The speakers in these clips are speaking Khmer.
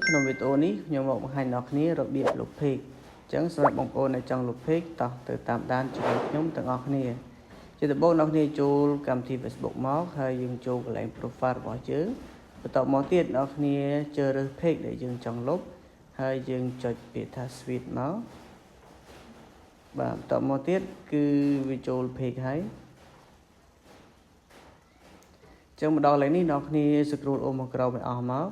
ក្នុងវីដេអូនេះខ្ញុំមកបង្ហាញដល់គ្នារបៀបលុប page អញ្ចឹងសម្រាប់បងប្អូនដែលចង់លុប page តោះទៅតាមដានជាមួយខ្ញុំទាំងអស់គ្នាជាដំបូងអ្នកគ្នាចូលកម្មវិធី Facebook មកហើយយើងចូលកន្លែង profile របស់យើងបន្ទាប់មកទៀតអ្នកគ្នាជ្រើសរើស page ដែលយើងចង់លុបហើយយើងចុចពាក្យថា switch មកបាទបន្ទាប់មកទៀតគឺវាចូល page ហើយអញ្ចឹងមកដល់កន្លែងនេះអ្នកគ្នា scroll អូមកក្រោមឲ្យអស់មក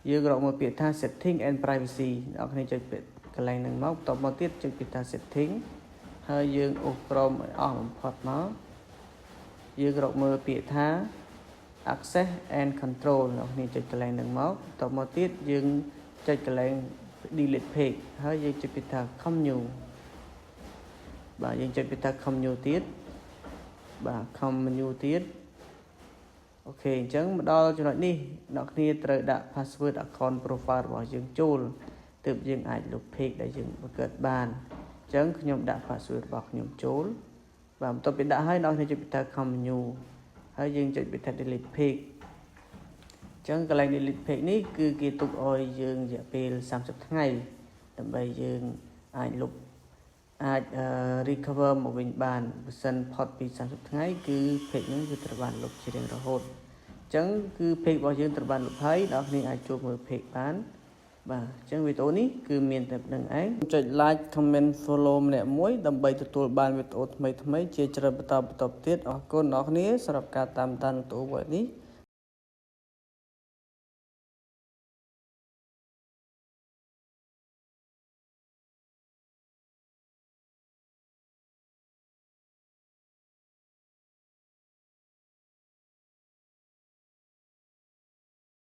យើងរកមើលពាក្យថា setting and privacy អ្នកគ្នាចុចពាក្យកន្លែងហ្នឹងមកបន្ទាប់មកទៀតចុចពាក្យថា setting ហើយយើងអូសក្រោមឲ្យអស់បំផុតមកយើងរកមើលពាក្យថា access and control អ្នកគ្នាចុចកន្លែងហ្នឹងមកបន្ទាប់មកទៀតយើងចុចកន្លែង delete page ហើយយើងចុចពាក្យថា continue បាទយើងចុចពាក្យថា continue ទៀតបាទ continue ទៀតអូខេអញ្ចឹងមកដល់ចំណុចនេះអ្នកគ្នាត្រូវដាក់ password account profile របស់យើងចូលទើបយើងអាចលុប page ដែលយើងបង្កើតបានអញ្ចឹងខ្ញុំដាក់ password របស់ខ្ញុំចូលបាទបន្ទាប់ពីដាក់ហើយអ្នកគ្នាចុចពាក្យថា continue ហើយយើងចុចពាក្យថា delete page អញ្ចឹងកន្លែង delete page នេះគឺគេទុកឲ្យយើងរយៈពេល30ថ្ងៃដើម្បីយើងអាចលុបអាច recover មកវិញបានបើសិនផុតពី30ថ្ងៃគឺ page ហ្នឹងគឺត្រូវបានលុបជារៀងរហូតអញ្ចឹងគឺ page របស់យើងត្រូវបានលុបហើយអ្នកគ្នាអាចចូលមើល page បានបាទអញ្ចឹងវីដេអូនេះគឺមានតែប៉ុណ្្នឹងឯងចុច like comment follow ម្នាក់មួយដើម្បីទទួលបានវីដេអូថ្មីៗជាច្រើនបន្តទៀតអរគុណអ្នកគ្នាសម្រាប់ការតាមដានវីដេអូនេះ